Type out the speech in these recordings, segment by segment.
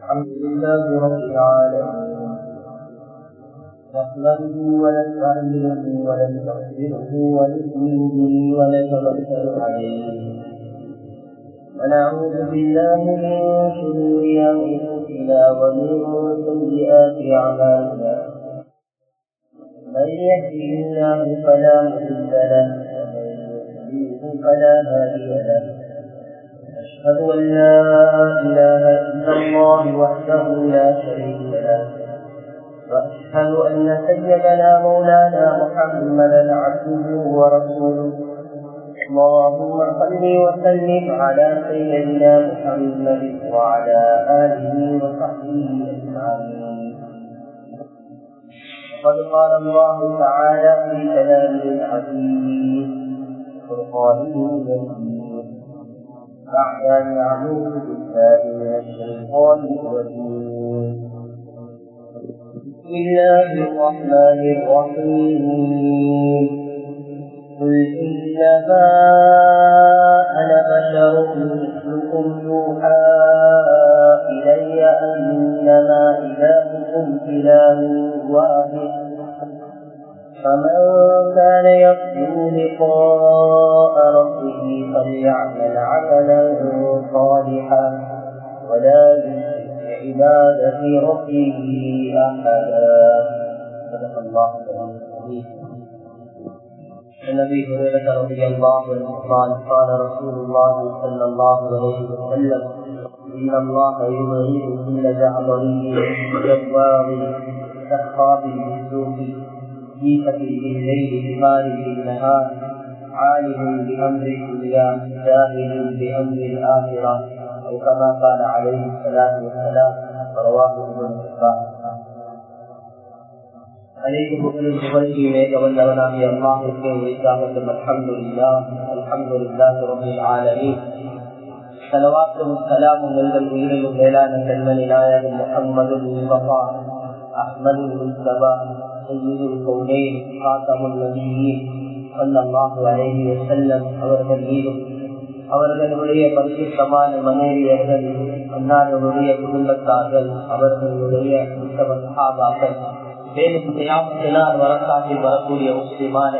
الحمد لله رب العالمين نحمده ونستعينه ونستغفره ونؤمن به ونتوكل عليه ونعوذ بالله من شرور أنفسنا ومن سيئات أعمالنا من يهده الله فلا مضل له ومن يضلل فلا هادي له أشهد أن لا إله إلا الله وحده لا شريك له وأشهد أن سيدنا مولانا محمدا عبده ورسوله اللهم صل وسلم على سيدنا محمد وعلى آله وصحبه أجمعين. وقد قال الله تعالى في كلامه العزيز فرقانه المجيد بعد أن أعوذ بالله من الشيطان الرجيم بسم الله الرحمن الرحيم قل إنما أنا بشر مثلكم يوحى إلي أنما إلهكم إله واحد فمن كان يرجو لقاء ربه فليعمل عملا صالحا ولا يشرك بعبادة ربه أحدا. صدق الله العظيم. عن ابي هريره رضي الله عنه قال رسول الله صلى الله عليه وسلم ان الله يبغض كل جعبري جبار سخاب بالسوق جيفة بالليل بمال بالنهار عالم بامر الدنيا جاهل بامر الاخره او كما قال عليه الصلاه والسلام رواه ابن حبان. அனைத்து புகழும் புகழ்ச்சியுமே கவர்ந்தவனாகிய அல்லாஹ்வுக்கே உரித்தாகட்டும். அல்ஹம்துலில்லாஹ் அல்ஹம்துலில்லாஹி ரப்பில் ஆலமீன். ஸலவாத்தும் ஸலாமும் எங்கள் உயிரிலும் மேலான கண்மணி நாயகம் முஹம்மதுல் முஸ்தஃபா அஹ்மதுல் முஸ்தபா சய்யிதுல் கௌனைன் காத்தமுல் நபியீன் ஸல்லல்லாஹு அலைஹி வஸல்லம் அவர்கள் மீதும் அவர்களுடைய பரிசுத்தமான மனைவியர்கள் அன்னார்களுடைய குடும்பத்தார்கள் அவர்களுடைய உத்தம சஹாபாக்கள் மேலும் தியாகத்தினால் வரக்காட்டில் வரக்கூடிய முஸ்லிமான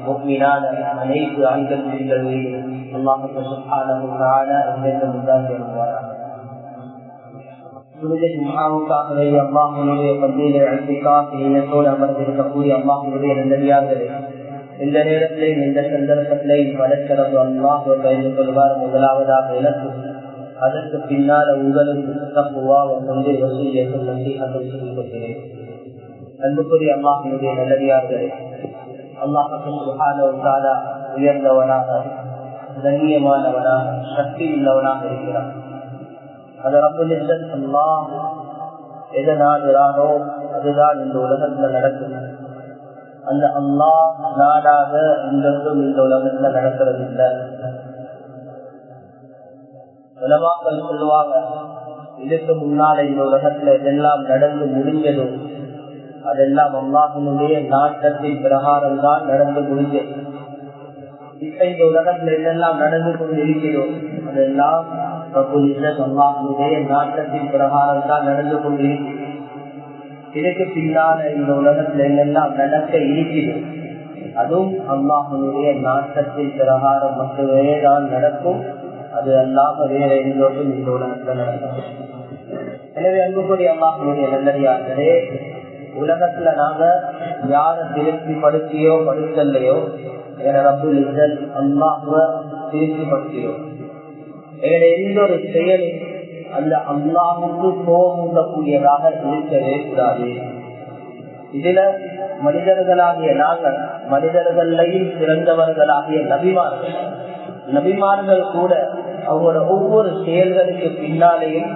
முஃமினான அனைத்து ஆண்கள் பெண்கள் மீது அல்லாஹ் சுப்ஹானஹு வ தஆலா என்றென்றும் உண்டாகியிருப்பாராக. அல்லாஹ்வுடைய அல்லாஹ்வுடைய பந்தியிலே இத்திகாஃப் நியத்தோடு அமர்ந்திருக்கக்கூடிய அல்லாஹ்வுடைய நல்லடியார்களே, இந்த நேரத்திலே இந்த சந்தர்ப்பத்திலே வளர்க்கிறது அல்லாஹ்வை பயந்து கொள்வார். முதலாவதாக இலக்கு, அதற்கு பின்னால் உங்களுக்கு தக்வாவை கொண்டு வசியத்தும் நசீஹத்தும் சொல்லிக் கொள்கிறேன். அன்புக்குரிய அல்லாஹ்வுடைய நல்லடியார்களே, அல்லாஹ் சுப்ஹானஹு வ தஆலா உயர்ந்தவனாக கண்ணியமானவனாக சக்தி உள்ளவனாக இருக்கிறான். அது ரப்புல் இஸ்ஸத் அல்லாஹ் எதை நாடுகிறானோ அதுதான் இந்த உலகத்தில் நடக்கும். அந்த அல்லாஹ் நாடாக இன்றும் இந்த உலகத்தில் நடக்கிறது இல்லை. உலமாக்கள் சொல்லுவாங்க, இதுக்கு முன்னால இந்த உலகத்துல இதெல்லாம் நடந்து முடிஞ்சதோ அதெல்லாம் அல்லாஹ்வுடைய நாட்டத்தின் பிரகாரம் தான் நடந்து முடிஞ்சது. இப்ப இந்த உலகத்துல என்னெல்லாம் நடந்து கொண்டிருக்கிறோம் அதெல்லாம் அல்லாஹ்வுடைய நாட்டத்தின் பிரகாரம் தான் நடந்து கொண்டிருக்கிறது. இதுக்கு பின்னால இந்த உலகத்துல என்னெல்லாம் நடக்க இருக்கிறது அதுவும் அல்லாஹ்வுடைய நாட்டத்தின் பிரகாரம் மட்டுமே தான் நடக்கும். அது அல்லாம வேற எங்கோடும் இந்த உலகத்துல நடக்கும். எனவே அன்புக்குரிய அல்லாஹ்வுடைய நல்லடியார்களே, உலகத்துல நாங்க யார திருப்திப்படுத்தியோ படுத்தலையோ ரப்புல் இஸ்ஸத் அல்லாஹ்வை திருப்திப்படுத்தியோ எங்களுடைய எந்த ஒரு செயலும் அந்த அல்லாஹ்வுக்கு கோபமூட்டக்கூடியதாக இருக்கவே கூடாது. இதுல மனிதர்களாகிய நாங்கள் மனிதர்களையும் சிறந்தவர்களாகிய நபிமார்கள் கூட அவங்களோட ஒவ்வொரு செயல்களுக்கு பின்னாலேயும்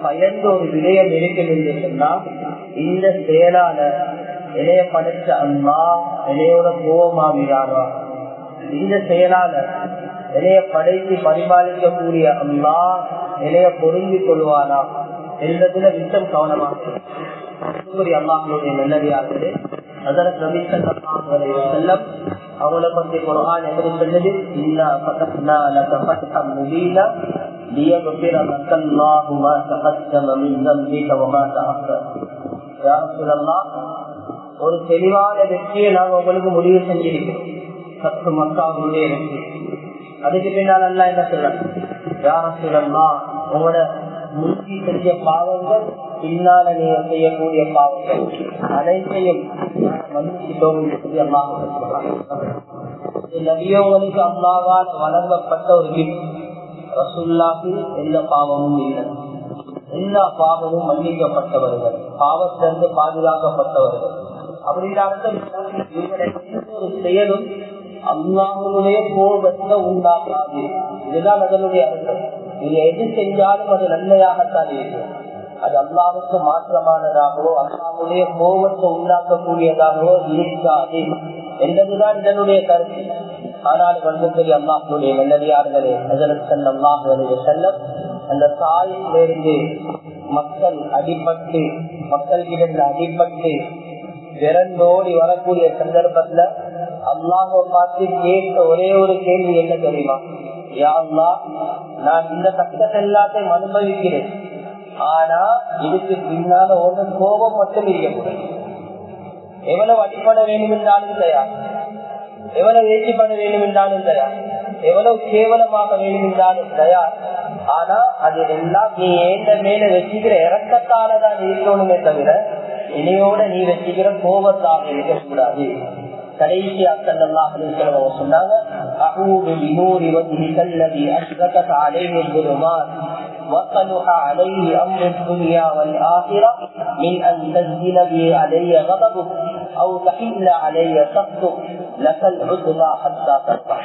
பயந்த ஒரு விடயம் இருக்கிறது என்று சொன்னால், இந்த செயலால இளைய படைச்ச அல்லாஹ் இளையோட கோபமாகிறாரா, இந்த செயலால இளைய படைத்து பரிபாலிக்கக்கூடிய அல்லாஹ் இளைய பொருந்திக் கொள்வாரா என்பதுல மிச்சம் கவனமாக அல்லாஹ்வுடைய நல்லடியார்களே, அதற்கு நபி ஸல்லல்லாஹு அலைஹி வஸல்லம் அவங்கள பத்தி குர்ஆன் எப்படி சொல்லுது? இன்னா ஃபதஹ்னா லக ஃபத்ஹன் முபீனா லியக்ஃபிர லக அல்லாஹு மா தகத்தம மின் ذنبிக வமா தஅக்கர். யா ரசூலல்லாஹ், ஒரு தெளிவான வெற்றியை நாங்க உங்களுக்கு முடிவு செஞ்சிருக்கிறோம், ஃபத்ஹு மக்காவுடைய வெற்றி. அதுக்கு பின்னால் அல்லாஹ் என்ன சொல்றாங்க? யா ரசூலல்லாஹ், உங்களோட முந்தி செஞ்ச பாவங்கள், பின்னால நீங்க செய்யக்கூடிய பாவங்கள் அனைத்தையும் மன்னிச்சிட்டோம். நபியவங்களுக்கு அல்லாஹ்வால் வழங்கப்பட்ட ஒரு கிஃப்ட். ரசூலுல்லாஹ்க்கு எந்த பாவமும் இல்லை, எல்லா பாவமும் மன்னிக்கப்பட்டவர்கள், பாவத்திலிருந்து பாதுகாக்கப்பட்டவர்கள். அப்படின்ற அர்த்தம் ஒரு செயலும் அல்லாஹ்வுடைய கோபத்தை உண்டாக்காது. இதுதான் அதனுடைய அர்த்தம். நீங்க எது செஞ்சாலும் அது நன்மையாகத்தான் இருக்கும். அது அல்லாஹ்வுக்கு மாற்றமானதாகவோ அல்லாஹ்வுடைய கோபத்தை உண்டாக்கக்கூடியதாகவோ இருக்காது என்பதுதான் இதனுடைய கருத்து. ஆனால் வந்தபடி அல்லாஹ்வுடைய நல்லடியார்களே, ஹஜ்ரத் ஸல்லல்லாஹு அலைஹி வஸல்லம் அந்த தாயிலிருந்து மக்கள் அடிபட்டு, மக்கள்கிட்ட அடிபட்டு விரண்டோடி வரக்கூடிய சந்தர்ப்பத்துல அல்லாஹ்வை பார்த்து கேட்ட ஒரே ஒரு கேள்வி என்ன தெரியுமா? யா அல்லாஹ், நான் இந்த கஷ்டத்தை எல்லாத்தையும் அனுபவிக்கிறேன், ஆனா இதுக்கு பின்னால ஒரு கோபம் மட்டும் இருக்கக்கூடாது. எவ்வளவு அடிப்பட வேண்டும் என்றாலும் தயார், எவ்வளவு ஏற்றிப்பட வேண்டும் என்றாலும் தயார், எவ்வளவு கேவலமாக வேண்டும் என்றாலும் தயார். ஆனா அது எல்லாம் நீ ஏந்த மேல வச்சுக்கிற இறக்கத்தாலதான் இருக்கணுமே தவிர இனியோட நீ வச்சுக்கிற கோபத்தாக இருக்கக்கூடாது. கடைசியா ஸல்லல்லாஹு அலைஹி வஸல்லம் சொன்னாங்க, அஊது பிநூரி வஜ்ஹிகல் லதீ அஷ்ரகத் அலைஹி ظுலுமாத் وصلح عليه أمر الدنيا والآخرة من أن تنزل به علي غضبك أو تحل علي سخطك لك العتبى حتى ترضى.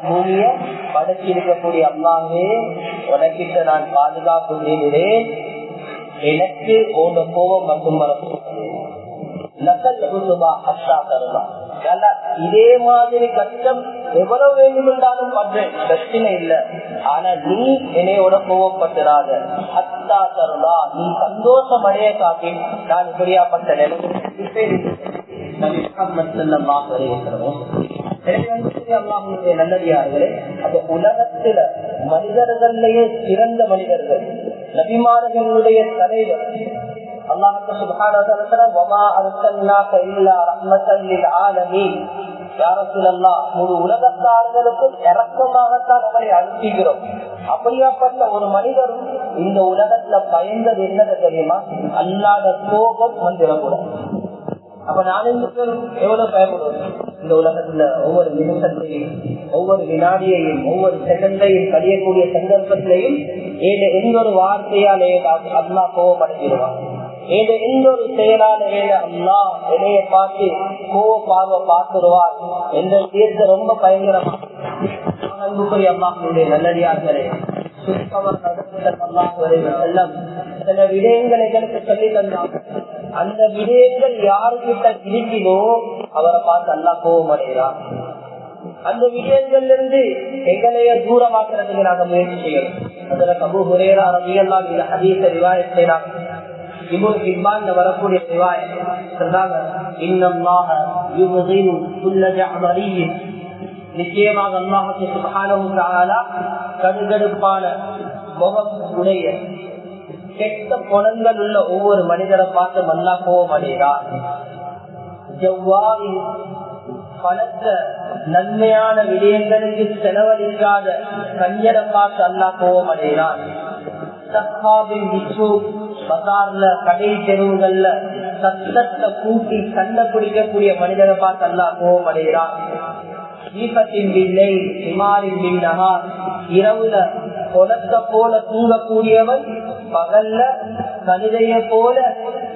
பூமியை படைச்சிருக்கக்கூடிய அல்லாஹ்வே, உனக்கிட்ட நான் பாதுகாப்பு செய்கிறேன், எனக்கு உன் கோபம் மட்டும் வரக்கூடாது. இதே மாதிரி கஷ்டம் எவ்வளவு வேண்டும் என்றாலும் பண்றேன், பிரச்சனை இல்லை. ஆனா நீ என்னையோட கோவப்பட்டுறாத, அத்தா தருளா, நீ சந்தோஷம் அடைய காட்டி நான் இப்படியாப்பட்ட நல்லடியார்களே. அந்த உலகத்துல மனிதர்களையே சிறந்த மனிதர்கள், நபிமார்களுடைய தலைவர் அல்லாஹ் சுப்ஹானஹு வ தஆலா வமா அர்சல்னாக இல்லா ரஹ்மத்தல் லில் ஆலமீன். யா ரசூலல்லாஹ், முழு உலகத்தார்களுக்கும் இரக்கமாகத்தான் அவரை அனுப்புகிறோம். அப்படியாப்பட்ட ஒரு மனிதரும் இந்த உலகத்துல பயந்தது என்னது தெரியுமா? அல்லாஹ்ட கோபம் வந்துடக்கூடாது. அப்ப நானும் எவ்வளவு பயப்படுவோம் இந்த உலகத்துல? ஒவ்வொரு நிமிஷத்தையும், ஒவ்வொரு வினாடியையும், ஒவ்வொரு செகண்டையும் கழியக்கூடிய சந்தர்ப்பத்திலையும் எந்த ஒரு வார்த்தையாலே அல்லாஹ் கோபப்படுத்திடுவான், எந்த ஒரு செயலாலே அல்லாஹ் என்னைய பார்த்து கோவ பார்வை பார்த்துருவார் என்ற தீர்த்த ரொம்ப பயங்கரமா. அல்லாஹ்வுடைய நல்லடியார்களே, சில விடயங்கள் எங்களுக்கு சொல்லி தந்தாங்க. அந்த விடயங்கள் யாருக்கிட்ட இருக்குதோ அவரை பார்த்து அல்லாஹ் கோபம் அடைகிறார். அந்த விடயங்கள்ல இருந்து எங்களைய தூரமாக்குறதுக்கு நாங்க முயற்சி செய்யணும். அதுல அபூ ஹுரைரா ரலியல்லாஹு அன்ஹு இந்த ஹதீஸை ரிவாயத் செய்றாங்க. இப்னு ஹிப்பான்ல வரக்கூடிய ரிவாயத் சொல்றாங்க, இன்னல்லாஹ யுப்கிது குல்ல ஜஅபரிய்யின், நிச்சயமாக அல்லாஹ் சுப்ஹானஹு வ தஆலா கடுகடுப்பான முகம் உடைய கெட்ட குணங்கள் உள்ள ஒவ்வொரு மனிதரை பார்த்து அல்லாஹ் கோபம் அடைகிறார். ஜவ்வாவின் பணத்தை நன்மையான விடயங்களுக்கு செலவழிக்காத கஞ்சரை பார்த்து அல்லாஹ் கோபம் அடைகிறார். பசார்ல கடை தெருவுகள்ல சத்தத்தை கூட்டி சண்டை பிடிக்கக்கூடிய மனிதரை பார்த்து அல்லாஹ் கோபம் அடைகிறார். இரவுல குளத்தை போல தூங்கக்கூடியவன், பகல்ல கழுதைய போல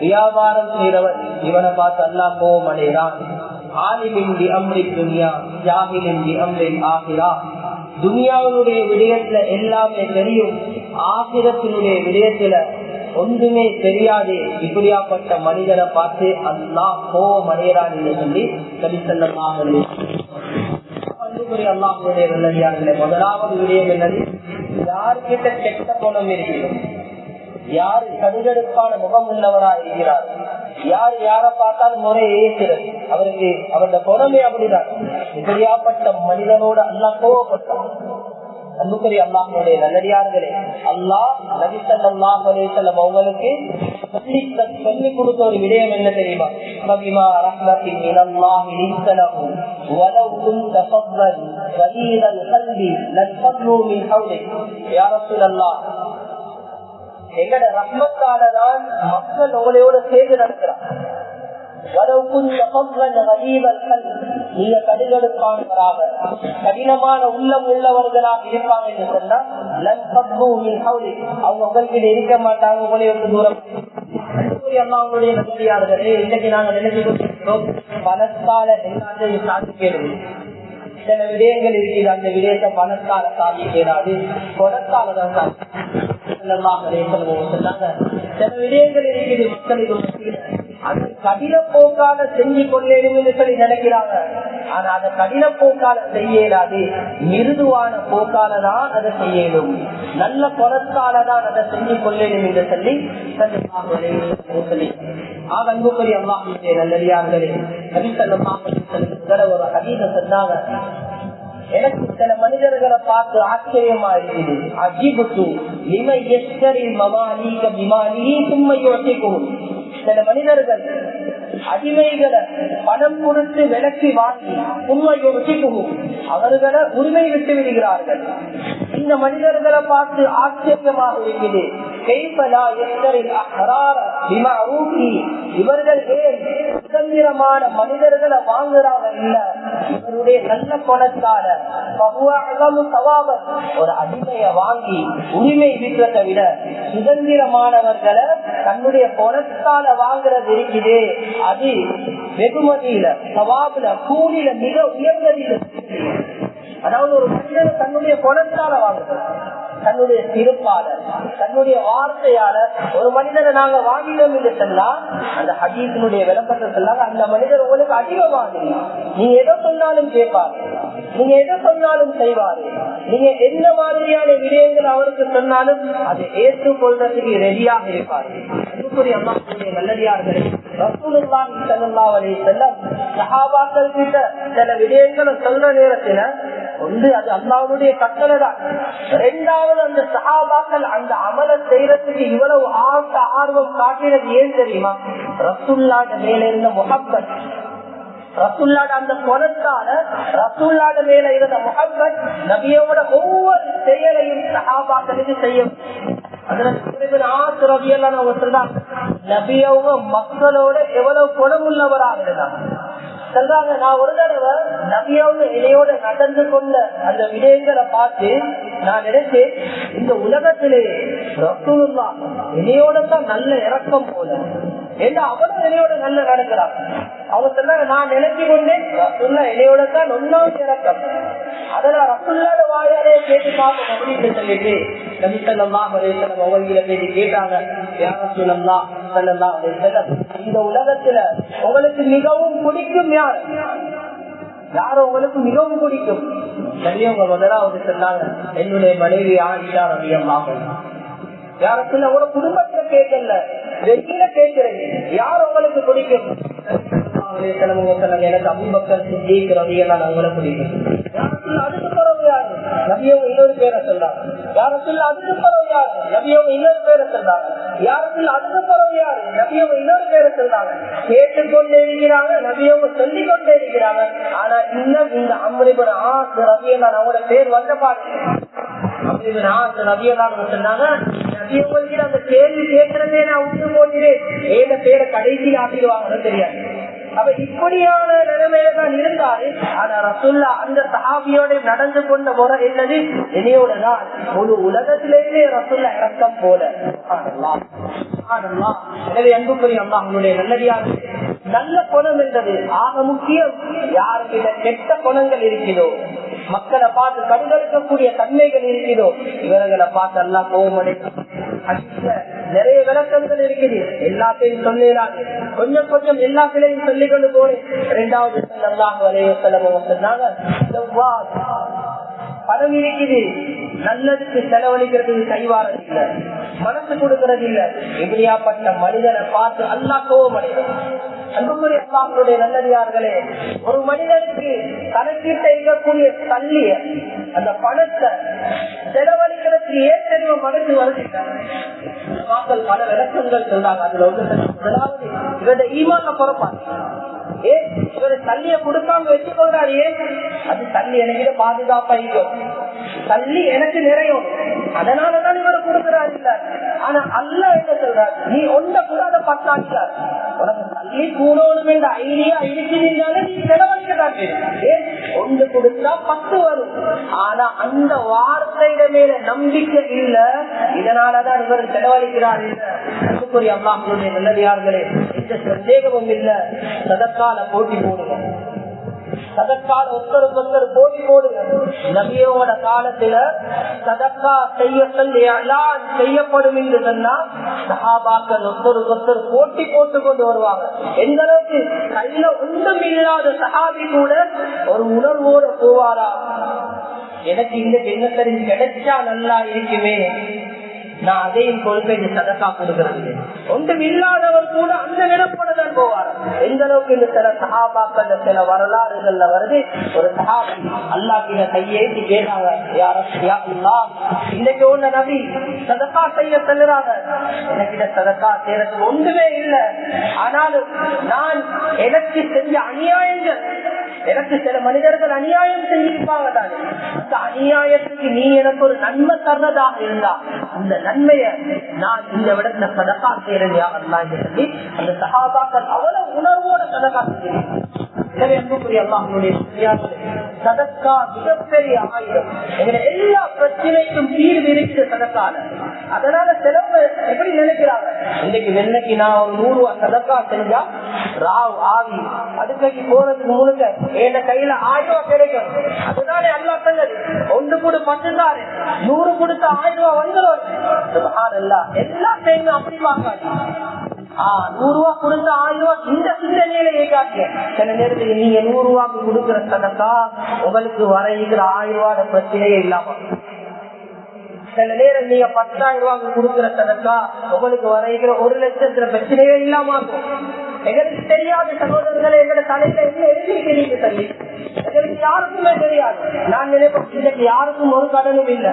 வியாபாரம் செய்யறவன், இவனை பார்த்து அல்லாஹ் கோபம் அடைகிறான். துனியாவுடைய விடயத்துல எல்லாமே தெரியும், ஆகிரத்தினுடைய விடயத்துல ஒன்றுமே தெரியாது. இப்படியாப்பட்ட மனிதரை பார்த்து அல்லாஹ் கோபம் அடைகிறான் என்று சொல்லி நபி ஸல்லல்லாஹு அலைஹி வஸல்லம் அல்லாஹ்வுடைய நல்லடியார்களே, முதலாவது விடயம் என்னது? யாருக்கிட்ட கெட்ட குணம் இருக்கிறோம், யாரு கடுகடுப்பான முகம் உள்ளவரா இருக்கிறார், யார் யாரை பார்த்தாலும் முறை ஏற்கிறது, அவருக்கு அவருடைய குணமே அப்படிதான். இப்படியாப்பட்ட மனிதனோட அல்லாஹ் கோபப்பட்டான். அன்புக்குரிய அல்லாஹ்வுடைய நல்லடியார்களே, அல்லாஹ் நபி ஸல்லல்லாஹு அலைஹி வஸல்லம் அவங்களுக்கு சொல்லி கொடுத்த ஒரு விடயம் என்ன தெரியுமா? ஃபபிமா ரஹ்மத்தின் மினல்லாஹி லின்ஸலஹு வலவ் குன்த ஃபضّல் கலீலல் கல்பி லஃபضّு மின் ஹவ்லிக். யா ரசூலல்லாஹ், எங்கட ரஹ்மத்தால தான் மக்கள் உங்களோட சேர்ந்து நடக்கிறார். நீங்க கடுகடுப்பானவராக கடினமான உள்ளம் உள்ளவர்களாக இருப்பாங்க என்று சொன்னால் அவங்க உங்களுக்கு இருக்க மாட்டாங்க. உங்களை ஒரு தூரம் அல்லாஹ்வுடைய நபியார்களே, இன்னைக்கு நாங்க நினைச்சு கொண்டிருக்கிறோம் பணத்தால எல்லாத்தையும் சாதிக்கிறது. சில விடயங்கள் இருக்குது, அந்த விடயத்தை பணத்தால சாதிக்கிறாது, குணத்தாலதான் சொன்னாங்க. சில விடயங்கள் இருக்குது மக்களுக்கு அது கடின போக்கால செஞ்சு கொள்ளேடும் என்று சொல்லி நினைக்கிறாங்க. ஆனா அதை கடின போக்கால செய்யலாது, மிருதுவான போக்கால தான் அதை செய்யணும், நல்ல குணத்தாலதான் அதை செஞ்சு கொள்ளேடும் என்று சொல்லி அன்புக்குரிய அல்லாஹ்வுடைய நல்லடியார்களே, நபி ஸல்லல்லாஹு அலைஹி வஸல்லம் ஒரு ஹதீஸ சொன்னாங்க. எனக்கு சில மனிதர்களை பார்த்து ஆச்சரியமா இருக்குது. அஜிபுத்து லிமை யஸ்தரில் மமாலிக பிமாலிஹி சும்ம யுஸிகுஹு. சில மனிதர்கள் அடிமைகளை பணம் கொடுத்து விலக்கி வாங்கி அவர்களை உரிமை விட்டு விடுகிறார்கள். இந்த மனிதர்களை பார்த்து ஆச்சரியமாக இருக்குது. இவர்கள் ஏன் சுதந்திரமான மனிதர்களை வாங்குறாங்க? இல்ல, இவருடைய நல்ல குணத்தால ஒரு அடிமையை வாங்கி உரிமை விடுறதை விட சுதந்திரமானவர்களை தன்னுடைய குணத்தால வாங்குறது இருக்குது. அது வெகுமதியில சவாபுல கூலியில மிக உயர்ந்ததில். அதாவது ஒரு மனிதன் தன்னுடைய குணத்தால வாங்குறது, தன்னுடைய திருப்பால தன்னுடைய வார்த்தையால ஒரு மனிதனை நாங்க வாங்கினோம் என்று சொன்னா அந்த ஹதீஸினுடைய விளக்கத்தை சொல்லாங்க, அந்த மனிதர் உங்களுக்கு அதிகமாக நீங்க எதை சொன்னாலும் கேட்பாரு, நீங்க எதை சொன்னாலும் செய்வாரு, நீங்க எந்த மாதிரியான விடயங்கள் அவருக்கு சொன்னாலும் அதை ஏற்றுக்கொள்றதுக்கு ரெடியாக இருப்பாரு. நல்லடியார்களே, ரசூலுல்லாஹி ஸல்லல்லாஹு அலைஹி வஸல்லம் சஹாபாக்கள் கிட்ட சில விடயங்களை சொல்ற நேரத்துல ஒன்று அது அல்லாஹ்வுடைய கட்டளை தான். இரண்டாவது, அந்த சஹாபாக்கள் அந்த அமலை செய்யறதுக்கு இவ்வளவு ஆர்வம் காட்டினது ஏன் தெரியுமா? ரசூலுல்லாஹ் மேல இருந்த முஹப்பத், ரசூலுல்லாஹ் அந்த குணத்தால ரசூலுல்லாஹ் மேல இருந்த முஹப்பத் நபியோட ஒவ்வொரு செயலையும் சஹாபாக்களுக்கு செய்யும். நபியவங்க மக்களோட எவ்வளவு குணமுள்ளவராக இருந்தாங்க சொல்றாங்க. நான் ஒரு தடவை நபியவங்க இணையோட நடந்து கொண்ட அந்த விடயங்களை பார்த்து நான் நினைச்சேன், இந்த உலகத்திலே ரசூலுல்லாஹ் இணையோட தான் நல்ல இறக்கம் போல, ஏன்னா அவரும் இணையோட நல்ல நடக்கிறாங்க. அவங்க சொன்னாங்க, நான் நினைச்சு கொண்டேன் ரசூலுல்லாஹ் இணையோட தான் ஒன்னாவது இறக்கம், அதெல்லாம் ரசூலுல்லாஹ் வாயாலே கேட்டு பார்க்க அப்படின்னு சொல்லிட்டு நபி ஸல்லல்லாஹு அலைஹி வஸல்லம் அவங்கள பேசி கேட்டாங்க, யா ரசூலல்லாஹ் ஸல்லல்லாஹு அலைஹி வஸல்லம், இந்த உலகத்துல உங்களுக்கு மிகவும் பிடிக்கும் யார்? யார உங்களுக்கு மிகவும் பிடிக்கும்? நபியவங்க முதலாவது சொன்னாங்க, என்னுடைய மனைவி ஆயிஷா ரலியல்லாஹு அன்ஹா. யா ரசூலல்லாஹ், ஒரு குடும்பத்துல கேட்கல, வெளியில கேட்கிறேன், யார் உங்களுக்கு பிடிக்கும்? எனக்கு அபூபக்கர் சித்தீக் ரலியல்லாஹு அன்ஹு பிடிக்கும். அதுக்கு பிறகு யாரு? நபியவங்க இன்னொரு பேரை சொல்றாங்க. யாருக்குள்ள அதுக்கு பிறகு யாரு? நபியவங்க இன்னொரு பேரை சொல்றாங்க. யாருக்குள்ள அதுக்கு பிறகு யாரு? நபியவங்க இன்னொரு பேரை சொல்றாங்க. கேட்டுக்கொண்டே இருக்கிறாங்க, நபியவங்க சொல்லிக் கொண்டே இருக்கிறாங்க. ஆனா இன்னும் இந்த அம்ரிபுன் ஆஸ் ரலியல்லாஹு அவங்களோட பேர் வந்த பாட்டு அம்ரிபுன் ஆஸ் ரலியல்லாஹு சொன்னாங்க, நபியவங்களுக்கு அந்த கேள்வி கேட்கிறதே நான் விட்டு போகிறேன், ஏத பேரை கடைசி ஆக்கிடுவாங்கன்னு தெரியாது. அப்ப இப்படியான நிலைமையில தான் இருந்தாரு. ஆனா ரசூலுல்லாஹ் அந்த சஹாபியோட நடந்து கொண்ட முறை என்னது? இனியோட தான் முழு உலகத்திலேயே ரசூலுல்லாஹ் இறக்கம் போல. எனவே அன்புக்குரிய அல்லாஹ்வுடைய நல்லடியார்களே, நல்ல குணம் என்றது ஆக முக்கியம். யாருக்கிட்ட கெட்ட குணங்கள் இருக்கிறதோ, மக்களை பார்த்து கடுகடுக்கக்கூடிய தன்மைகள் இருக்கிறதோ, இவர்களை பார்த்து அல்லாஹ் கோபமடை. நிறைய விளக்கங்கள் இருக்குது, எல்லாத்தையும் சொல்லலாது, கொஞ்சம் கொஞ்சம் எல்லாத்திலையும் சொல்லிக் கொண்டு போறேன். இரண்டாவது ஸல்லல்லாஹு அலைஹி வஸல்லம் சொன்னாங்க, பணம் இருக்குது, நல்லதுக்கு செலவழிக்கிறதுக்கு கைவாரது இல்ல, மனசு கொடுக்கறது இல்ல. இப்படியாப்பட்ட மனிதனை பார்த்து அல்லாஹ் கோபமடைகிறான். அன்புக்குரிய அல்லாஹ்வுடைய நல்லடியார்களே, ஒரு மனிதனுக்கு கணக்கிட்ட இருக்கக்கூடிய தள்ளிய அந்த பணத்தை செலவழிக்கிறதுக்கு ஏன் தெரிவு மனசு வருகிறார். மக்கள் பல விளக்கங்கள் சொல்றாங்க. அதுல முதலாவது இவருடைய ஈமான பொறுப்பாங்க. ஏன் இவரு தள்ளிய கொடுக்காம வச்சுக்கொள்றாரு? ஏன் அது தள்ளி எனக்கு பாதுகாப்பா இருக்கும், தள்ளி எனக்கு நிறையும், அதனாலதான் இவரு கொடுக்கிறாரு இல்ல. ஆனா அல்லாஹ் என்ன சொல்றாரு, நீ ஒன்றை கூட அதை பத்தாக்கிறார். உனக்கு தள்ளி கூடணும் என்ற ஐடியா இருக்கிறீங்கனால நீ செலவழிக்கதான். ஏன் ஒன்று கொடுத்தா 10 வரும். ஆனா அந்த வார்த்தையிட மேல நம்பிக்கை இல்ல, இதனாலதான் இவர் செலவழிக்கிறார் இல்ல. அன்புக்குரிய அல்லாஹ்வுடைய நல்லடியார்களே, எந்த சந்தேகமும் இல்ல. சதக்கால போட்டி போடுங்க, சதக்கால ஒருத்தருக்கு போட்டி போடுங்க. நபியோட காலத்துல சதக்கா செய்யப்படும் என்று சொன்னா சஹாபாக்கள் ஒருத்தருக்கு போட்டி போட்டு கொண்டு வருவாங்க. எந்த அளவுக்கு கையில ஒன்றும் இல்லாத சஹாபி கூட ஒரு உணர்வோட போவாரா, எனக்கு இந்த ஜென்மத்தரி கிடைச்சா நல்லா இருக்குமே, நான் அதையும் கொள்கை சதக்கா கொடுக்கிறது. ஒன்றும் இல்லாதவர் கூட அந்த நிலப்படதான் போவார். எந்த அளவுக்கு இந்த சில சஹாபாக்கள் சில வரலாறுகள்ல வருது. ஒரு சஹாபி அல்லாஹ்விட கையேற்றி கேட்டாங்க, இன்னைக்கு உள்ள நபி சதக்கா செய்ய செல்லுறாங்க, எனக்கு சதக்கா செய்யறதுக்கு ஒன்றுமே இல்லை. ஆனாலும் நான் எனக்கு செஞ்ச அநியாயங்கள், எனக்கு சில மனிதர்கள் அநியாயம் செஞ்சிருப்பாங்க தானே, அந்த அநியாயத்துக்கு நீ எனக்கு ஒரு நன்மை தர்றதாக இருந்தா அந்த நன்மைய நான் இந்த விடத்துல சதக்கா செய்யறேன் யா அல்லாஹ் என்று சொல்லி அந்த சஹாபாக்கள் அவ்வளவு உணர்வோட சதக்கா செய்யறாங்க. எனவே அன்புக்குரிய அல்லாஹ்வுடைய சதக்கா மிகப்பெரிய ஆயுதம். எல்லா பிரச்சனைக்கும் தீர்வு இருக்கிற சதக்கால. அதனால செலவு எப்படி நினைக்கிறாங்க, இன்னைக்கு வெள்ளைக்கு நான் ஒரு 100 ரூபாய் சதக்கா செஞ்சா ராவ் ஆவி அதுக்கு போறதுக்கு முழுக்க என் கையில 1000 ரூபாய் கிடைக்கும். அதுதானே அல்லாஹ் சொன்னது, 1 கூட 10 தாரு, 100 கொடுத்த 1000 ரூபாய் வந்துடும். எல்லாத்தையும் அப்படி வாங்காது. 100 ரூபாய் கொடுத்த 1000 ரூபாய் இந்த சிந்தனையில ஏகாட்டிய. சில நேரத்துக்கு நீங்க 100 ரூபாய்க்கு கொடுக்கிற சதக்கா உங்களுக்கு வர இருக்கிற 1000 ரூபாய் பிரச்சனையே இல்லாம, சில நேரம் நீங்க 10,000 ரூபாய்க்கு கொடுக்கிற சதக்கா உங்களுக்கு வர இருக்கிற 1,00,000 பிரச்சனையே இல்லாம எங்களுக்கு தெரியாது. சகோதரர்களை எங்களோட தலையில என்ன எழுதிருக்கிறீங்க சொல்லி எங்களுக்கு யாருக்குமே தெரியாது. நான் நினைப்போம் இன்னைக்கு யாருக்கும் ஒரு கடனும் இல்லை,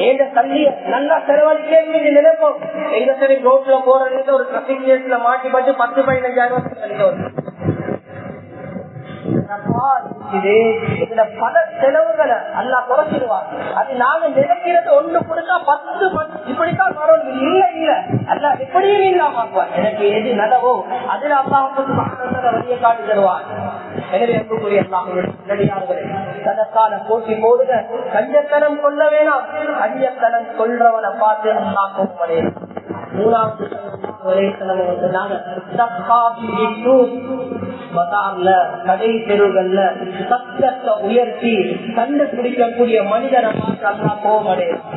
எங்க தள்ளிய நல்லா செலவழிக்க நினைப்போம். எங்க சரி ரோட்ல போறது ஒரு டிராபிக் கேஸ்ல மாட்டிப்பட்டு 10-15,000 ரூபாய் பல செலவுகளை அல்லா குறைச்சிடுவார். அது நாங்க நினைக்கிறது 1 கொடுத்தா 10 இப்படித்தான் வரும். இல்ல இல்ல அல்ல எப்படியும் இல்லாம எனக்கு எது நல்லவோ அதுல அல்லாஹ் வழியை காட்டி தருவார். எனவே அன்புக்குரிய அல்லாஹ்வுடைய சதக்கால போட்டி போடுங்க, கஞ்சத்தனம் கொள்ள வேணாம். கஞ்சத்தனம் கொள்றவனை பார்த்து அல்லாஹ் கோபப்படுகிறார். 3வது கடை தெருவுகள்ல சத்தத்தை உயர்த்தி கண்டு பிடிக்கக்கூடிய மனிதனை பார்த்து அல்லாஹ் கோபப்படுகிறார்.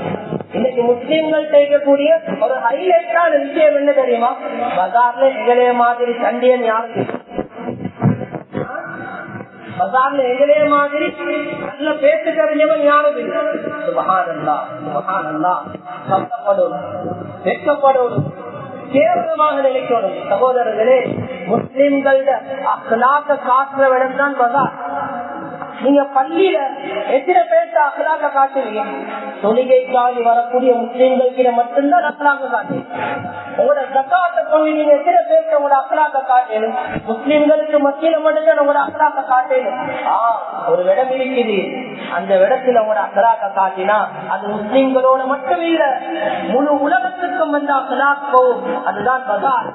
இன்னைக்கு முஸ்லிம்கள் செய்யக்கூடிய ஒரு ஹைலைட்டான விஷயம் என்ன தெரியுமா, பஜார்ல எங்களே மாதிரி சண்டியன் யாருக்கு, பஜார்ல எங்களே மாதிரி நல்ல பேச்சு தெரிஞ்சவன் யாரும் இல்லை. சுப்ஹானல்லாஹ் சுப்ஹானல்லாஹ், கவலைப்படும், வெட்கப்படும், கேவலமாக நினைக்கணும். சகோதரர்களே, முஸ்லிம்கள அக்லாக்க காட்டுற இடம் தான் பஜார். நீங்க பள்ளியில எத்தனை பேர்த்த அக்லாக்க காட்டுவீங்க? தொழுகைக்காக வரக்கூடிய முஸ்லிம்களுக்கு மட்டும்தான் அக்லாக்க காட்டுவீங்க. உங்களோட ஜக்காத்தை கொண்டு நீங்க எத்தனை பேர்த்த உங்களோட அக்லாக்க காட்டணும்? முஸ்லிம்களுக்கு மத்தியில மட்டும்தான் உங்களோட அக்லாக்க காட்டணும். ஒரு இடம் இருக்குது, அந்த இடத்துல உங்களோட அக்லாக்க காட்டினா அது முஸ்லிம்களோட மட்டும் இல்ல, முழு உலகத்துக்கும் வந்து அக்லாக் போகும். அதுதான் பஜார்.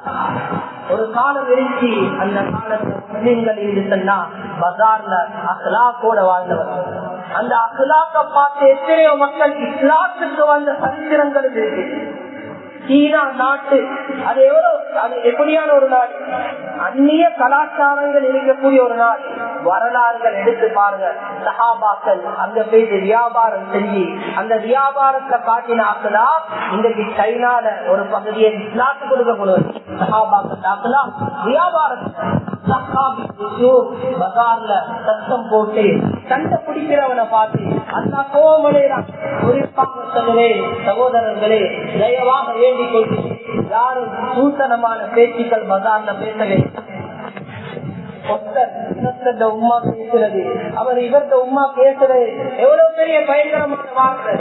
ஒரு காலம் இருந்துச்சு, அந்த காலத்துல முஸ்லிம்கள் இருந்து சொன்னா பஜார்ல அக்லாக்கோட வாழ்ந்தவர். அந்த அக்லாக்க பார்த்து எத்தனையோ மக்கள் இஸ்லாத்துக்கு வந்த சரித்திரங்கள் இருக்கு. சீனா நாட்டு அது எவ்வளவு, அது எப்படியான ஒரு நாடு, அந்நிய கலாச்சாரங்கள் இருக்கக்கூடிய ஒரு நாடு. வரலாறுகள் எடுத்து பாருங்க. சஹாபாக்கள் அங்க போயிட்டு வியாபாரம் செஞ்சு அந்த வியாபாரத்தை காட்டின அக்லாக் இன்றைக்கு சைனால ஒரு பகுதியை இஸ்லாத்து கொடுக்கப்படுவது. சஹாபாக்கள் அக்லாக் வியாபாரத்தை பஜார்ல சத்தம் போட்டு சண்டை பிடிக்கிறவனை பார்த்து அல்லா கோமடைறான். குறிப்பாக சொல்லுவேன் சகோதரர்களே, தயவாக வேண்டிக் கொள்கிறேன், யாரும் சூசனமான பேச்சுக்கள் பஜார்ல பேசவே. உமா பேசுறது, அவர் இவர்த உமா பேசுறது எவ்வளவு பெரிய பயங்கரமான வார்த்தை.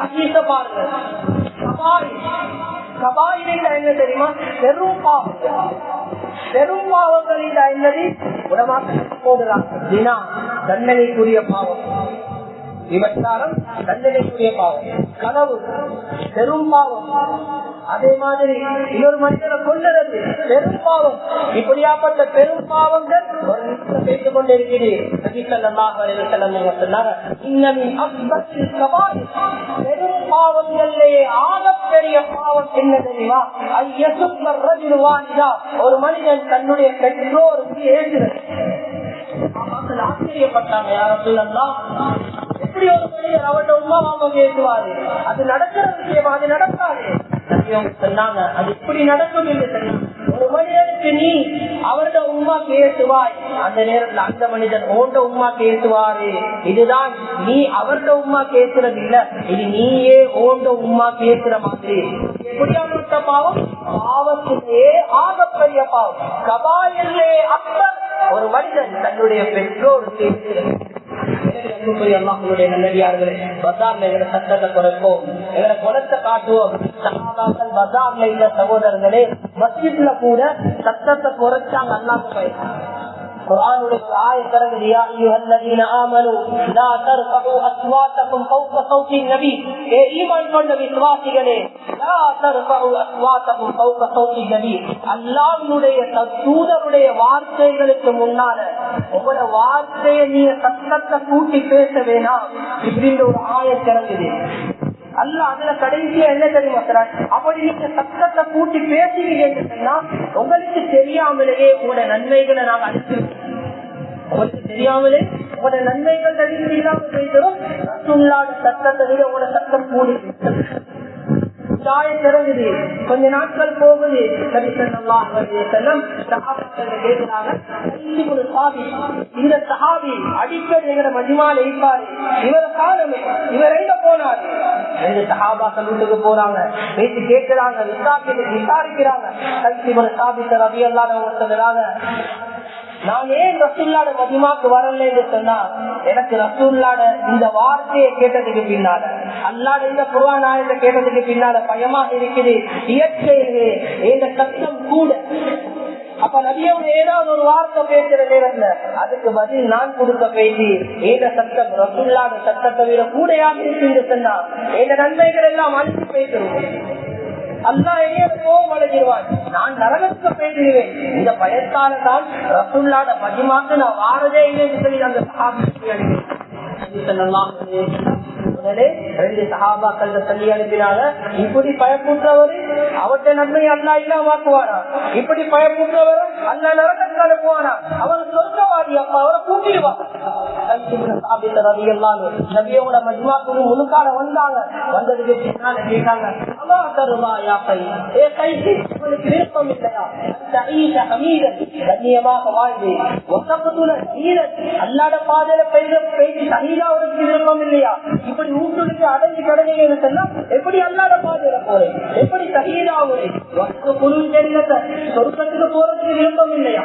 ஹதீஸ பாருங்க. கபாயில என்ன தெரியுமா? பெரும் பாவங்கள். பெரும் பாவங்கள் என்னது? உடமாக்க போடுறாங்க. தண்டனைக்குரிய பாவம், விபச்சாரம் தண்டனைக்குரிய பாவம், கனவு பெரும் பாவம். அதே மாதிரி இன்னொரு மனிதனை கொள்ளுறது பெரும் பாவம். இப்படியாப்பட்ட பெரும் பாவங்கள் ஒரு நிமிஷம் பேசிக் கொண்டிருக்கிறேன். பெரும் பாவங்களிலேயே ஆகப்பெரிய பாவம் என்ன தெரியுமா? ஒரு மனிதன் தன்னுடைய பெற்றோருக்கு ஏற்றுகிறது. ஆச்சரியப்பட்டாங்க. யாரும் சொல்லலாம், எப்படி ஒரு மனிதர் அவருடைய உமா வாங்க பேசுவாரு? அது நடக்கிற விஷயமா? அது நடக்காது சொன்னாங்க. அது இப்படி நடக்கும் என்று சொன்னாங்க. ஒரு மனிதனுக்கு நீ அவருடைய உமா பேசுவாய், அந்த நேரத்தில் அந்த மனிதன் ஓண்ட உமா பேசுவாரு. இதுதான் நீ அவருடைய உமா பேசுறது இல்ல, இது நீயே ஓண்ட உமா பேசுற மாதிரி. எப்படியாப்பட்ட பாவம்? பாவத்திலேயே ஆகப்பெரிய பாவம், கபாயிலே அப்பர். ஒரு மனிதன் தன்னுடைய பெற்றோருக்கு நல்லடியார்களே, பஜார்ல எங்களை சட்டத்தை குறைப்போம், எங்களை குலத்தை காட்டுவோம். பஜார்ல இல்ல சகோதரர்களே, மஸ்ஜித்ல கூட சட்டத்தை குறைச்சாங்க. அல்லாஹ் பயன் குர்ஆனுடைய ஆயத் இறங்குது. யா அய்யுஹல்லதீன ஆமனூ லா தர்ஃபஉ அஸ்வாத்தகும் ஃபௌக ஸௌத்தி நபி. ஏ ஈமான் கொண்ட விசுவாசிகளே, லா தர்ஃபஉ அஸ்வாத்தகும் ஃபௌக ஸௌத்தி நபி. அல்லாஹ்வுடைய தூதருடைய வார்த்தைகளுக்கு முன்னால உங்களோட வார்த்தையை நீங்க சத்தத்தை கூட்டி பேச வேணாம். இப்படின்ற ஒரு ஆயத் இறங்குது. அல்ல அதுல கடைசியா என்ன தெரியுமா? அப்படி நீங்க சத்தத்தை கூட்டி பேசுவீங்கன்னு சொன்னா உங்களுக்கு தெரியாமலேயே உங்களோட நன்மைகளை நாங்க அழிச்சிருக்கோம். உங்களுக்கு தெரியாமலே உங்களோட நன்மைகள் அழிச்சிடாம பேசுறோம். சத்தத்தை விட உங்களோட சத்தம் கூடி திறங்குது. கொஞ்ச நாட்கள் போகுது. இந்த சஹாபி அடிக்கடி எங்க மஜ்மால இருப்பாரு. இவர காலமே இவர் எங்க போனாரு? ரெண்டு சஹாபாக்கள் வீட்டுக்கு போறாங்க, பேசி கேட்கிறாங்க, விசாரிக்கிறாங்க. நான் ஏன் ரசூல்லாட மஜ்மாக்கு வரல என்று சொன்னா, எனக்கு ரசூல்லாட இந்த வார்த்தையை கேட்டதுக்கு பின்னால, அல்லாட இந்த குர்ஆன் ஆயத்தை கேட்டதுக்கு பின்னால பயமாக இருக்குது. இயற்கையிலே இந்த சத்தம் கூட. அப்ப நபியோட ஏதாவது ஒரு வார்த்தை பேசுற நேரத்துல அதுக்கு பதில் நான் கொடுக்க பேசி ஏத சத்தம் ரசூல்லாட சத்தத்தை விட கூடையாக இருக்கு சொன்னா எந்த நன்மைகள் எல்லாம் அழித்து பேசுறோம். அல்லா என்னையோட கோபம் அடைஞ்சிருவான், நான் நரகத்துக்கு பேசிடுவேன். இந்த பயத்தால தான் ரசூல்லாட மஜ்மாக்கு நான் வாரதே இல்லைன்னு சொல்லி அந்த சஹாபி முதலே ரெண்டு சஹாபாக்கள் சொல்லி அனுப்பினாங்க. இப்படி பயப்புற்றவர் அவற்றை நன்மை அல்லா இல்லாமக்குவாரா? இப்படி பயப்புற்றவர் அல்லா நரகத்துக்கு அனுப்புவாரா? அவர் சொர்க்கவாதி, அப்பா அவரை கூட்டிடுவார். நபியோட மஜ்மாக்கு முழுக்கால வந்தாங்க. வந்ததுக்கு பின்னால கேட்டாங்க, விருப்பம் இல்லையா கண்ணியமாக வாழ்ந்து அல்லாட பாதையில பேசி சகிதாவுக்கு விருப்பம் இல்லையா? இப்படி ஊட்டுக்கு அடைஞ்சு கடனீங்கன்னு சொன்னா எப்படி அல்லாட பாதையில போறேன்? எப்படி சகிதாவுரை சொர்க்கத்துக்கு போறதுக்கு விருப்பம் இல்லையா?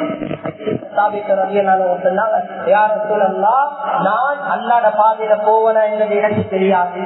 நான் அல்லாட பாதையில போவனா என்பது எனக்கு தெரியாது,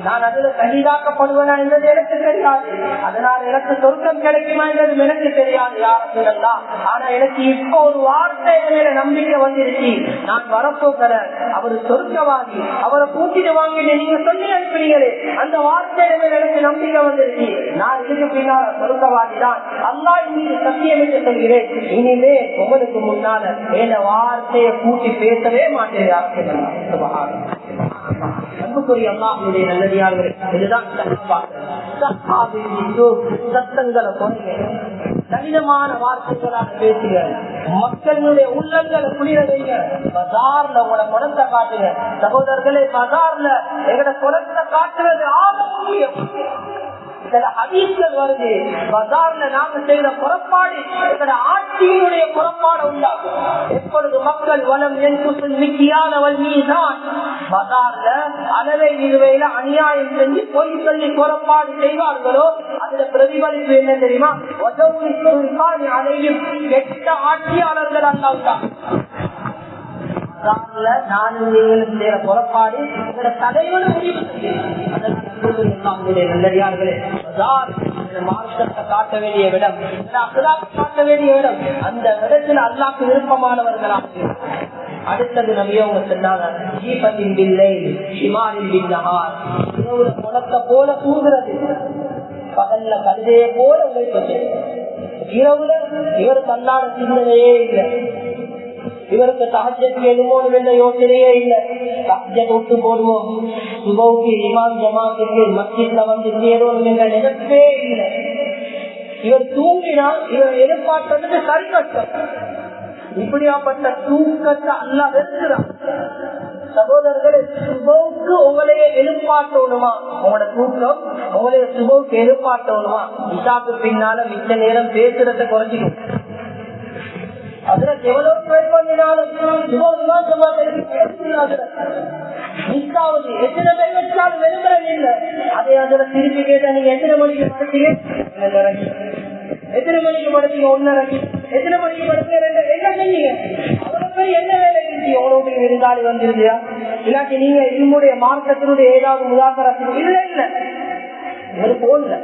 நான் அதுல சகிதாக்கப்படுவனா என்பது எனக்கு தெரியாது, அதனால எனக்கு சொர்க்கம் கிடைக்குமா என்பது எனக்கு தெரியாது. யாரும் சொல்லலாம். ஆனா எனக்கு இப்போ ஒரு வார்த்தை மேல நம்பிக்கை வந்துருச்சு, நான் வரப்போகிறேன், அவரு சொர்க்கவாதி, அவரை கூட்டிட்டு வாங்கிட்டு நீங்க சொல்லி அனுப்புறீங்களே, அந்த வார்த்தை மேல எனக்கு நம்பிக்கை வந்துருச்சு, நான் இதுக்கு பின்னால சொர்க்கவாதி தான். அல்லாஹ் மீது சத்தியம் என்று சொல்கிறேன், இனிமே உங்களுக்கு முன்னால என்ன வார்த்தையை கூட்டி பேசவே மாட்டேன். அன்புக்குரிய அல்லாஹ்வுடைய நல்லடியார்களே, இதுதான் சத்தங்களை கொண்டு கடினமான வார்த்தைகளாக பேசுங்க, மக்களுடைய உள்ளங்களை குளிர வைங்க. பஜார்ல உங்களோட குணத்தை காட்டுங்க. சகோதரர்களே, பஜார்ல எங்களோட குணத்தை காட்டுறது ஆக முக்கியம். சில ஹதீஸ்கள் வருது, பஜார்ல நாங்க செய்யற புறப்பாடு எங்களோட ஆட்சியினுடைய புறப்பாடு உண்டாகும். எப்பொழுது மக்கள் வளம் மிக்கியானவள் மீதான் பஜார்ல அளவை நிறுவையில அநியாயம் செஞ்சு பொய் சொல்லி புறப்பாடு செய்வார்களோ அதுல பிரதிபலிப்பு என்ன தெரியுமா? அதையும் கெட்ட ஆட்சியாளர்கள் அல்ல உண்டாகும். புறப்பாடு தலைவனும் முடிவு நல்லடியார்களே, மார்க்கத்தை காட்ட வேண்டிய இடம், காட்ட வேண்டிய இடம், அந்த இடத்தில் அல்லாஹ்க்கு விருப்பமானவர்களாக. அடுத்தது நபியே அவங்க சொன்னாங்க, குணத்தை போல தூங்குறது, பகல்ல கழுதையை போல உழைப்பது. இரவுல இவருக்கு அல்லாத சிந்தனையே இல்லை, இவருக்கு தஹஜ்ஜத் எழுமோனும் என்ற யோசனையே இல்லை. தஹஜ்ஜத் விட்டு போடுவோம், சுபவுக்கு இமாம் ஜமாத்துக்கு மஸ்ஜித்ல வந்து சேரணும் என்ற நினைப்பே இல்லை. இவர் தூங்கினால் இவர் எதிர்பார்த்தது சரி கஷ்டம். இப்படியாப்பட்ட தூக்கத்தை அல்லாஹ் வெறுக்கிறார். சகோதரர்களே, சுபவுக்கு உங்களைய எழுப்பாட்டணுமா? உங்களோட தூக்கம் உங்களைய சுபவுக்கு எழுப்பாட்டணுமா? இசாக்கு பின்னால மிச்ச நேரம் பேசுறத குறைஞ்சிக்கும். அதுல எவ்வளவு பேர் பண்ணினாலும் எத்தனை பேர் வச்சாலும் விரும்புறது இல்லை. அதே அதுல திருப்பி கேட்டா நீங்க எத்தனை மணிக்கு படுத்தீங்க? எத்தனை மணிக்கு படுத்தீங்க? 1:30. எத்தனை மணிக்கு படுத்தீங்க? 2. என்ன செஞ்சீங்க? அவ்வளவு பேர் என்ன வேலை இருந்துச்சு? எவ்வளவு விருந்தாளி வந்துருந்தியா? இல்லாட்டி நீங்க இவனுடைய மார்க்கத்தினுடைய ஏதாவது உதாரணம் இல்லை இல்லை. இவர் போன்ல,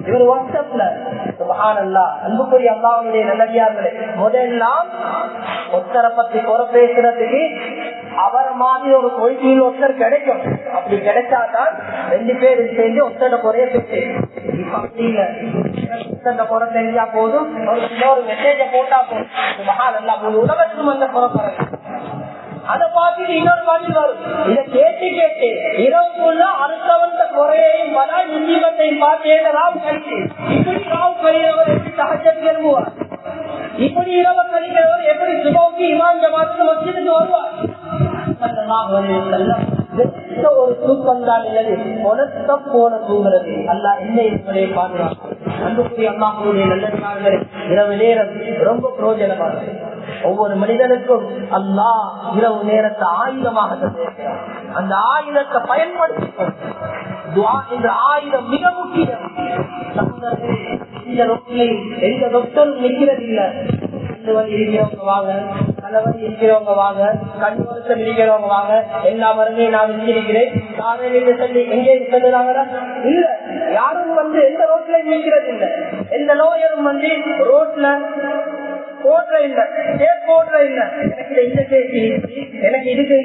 இவர் வாட்ஸ்அப்ல. சுப்ஹானல்லாஹ், அன்புக்குரிய அல்லாஹ்வுடைய நல்லடியார்களே, முதல்லாம் ஒருத்தரை பத்தி குறை பேசுறதுக்கு அவர் மாதிரி ஒரு கொள்கையில் ஒருத்தர் கிடைக்கும். அப்படி கிடைச்சாதான் 2 பேர் சேர்ந்து ஒருத்தர குறைய பேசு. இப்ப அப்படி இல்ல, ஒருத்தர குறை தெரிஞ்சா போதும், ஒரு மெசேஜ போட்டா போதும். சுப்ஹானல்லாஹ், ஒரு உலகத்துக்கும் அந்த குறை குறையும். அதை பார்த்துட்டு இன்னொரு பாட்டு வரும். இதை கேட்டு கேட்டு இரவுக்குள்ள அடுத்தவன் குறையையும் பல முசீபத்தையும் பார்த்து ராவு கழிச்சு, இப்படி ராவு கழிகிறவர் எப்படி தஹஜ்ஜத் எழுப்புவார்? இப்படி இரவு கழிக்கிறவர் எப்படி சுபவுக்கு இமாம் ஜமாத்துக்கு மஸ்ஜிதுக்கு வருவார்? ஒரு தூக்கம் தான் இல்லது, உணர்த்த போல தூங்குறது. அல்லாஹ் என்ன என்பதை பாதுகாக்கும். அன்புக்குரிய அல்லாஹ்வுடைய நல்லடியார்களே, இரவு நேரம் ரொம்ப பிரயோஜனமானது. ஒவ்வொரு மனிதனுக்கும் அல்லாஹ் இரவு நேரத்தை ஆயுதமாக தந்திருக்கிறார். அந்த ஆயுதத்தை பயன்படுத்திக்கும். துஆ என்ற ஆயுதம் மிக முக்கியம். இந்த ரோட்டில் எந்த டாக்டரும் நிற்கிறது இல்லை. இருக்கிறவங்க வாங்க, தலைவலி இருக்கிறவங்க வாங்க, கண் வருஷம் இருக்கிறவங்க வாங்க, எல்லா மருந்தையும் நான் வச்சிருக்கிறேன் காலையில சொல்லி எங்கே சொல்லுறாங்க இல்ல. யாரும் வந்து எந்த ரோட்ல நிற்கிறது இல்லை. எந்த நோயரும் வந்து ரோட்ல போடுற இல்ல, போடுற இல்ல. எனக்கு இந்த கேஸ் எனக்கு இதுக்கு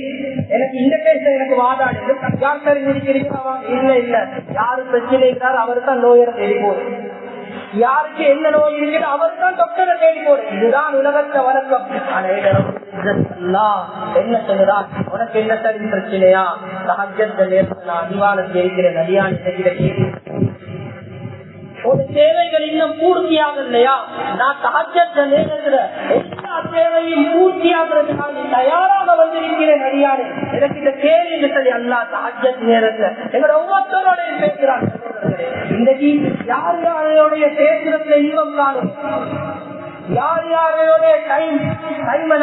எனக்கு இந்த கேஸ் எனக்கு வாதாடு டாக்டர் இருக்கிறீங்களா? இல்ல இல்ல, யாரு பிரச்சனை இருக்கிறார் அவரு தான் நோயரை தேடி போகுது. யாருக்கு என்ன நோய் இருக்கிறது அவர் தான் டாக்டரை தேடி போடு. இதுதான் உலகத்தை வழக்கம். என்ன சொல்லுறான்? உனக்கு என்ன சரி பிரச்சனையா? அதிவானத்தை இருக்கிறேன் நதியான ஒரு தேவைகள் இன்னும் பூர்த்தியாக இல்லையா? நான் தஹஜ்ஜத் நேரத்துல எல்லா தேவையும் பூர்த்தியாகிறதுக்காக நீ தயாராக வந்திருக்கிறேன் நடிகானே, எனக்கு இந்த கேள்வி என்று சொல்லி அல்லாஹ் தஹஜ்ஜத் நேரத்துல எங்களோட ஒவ்வொருத்தரோட பேசுறாங்க. இன்றைக்கு யார் யாரோடைய பேசுறதுல இன்பம் காணும், யார் யாரோடைய டைம்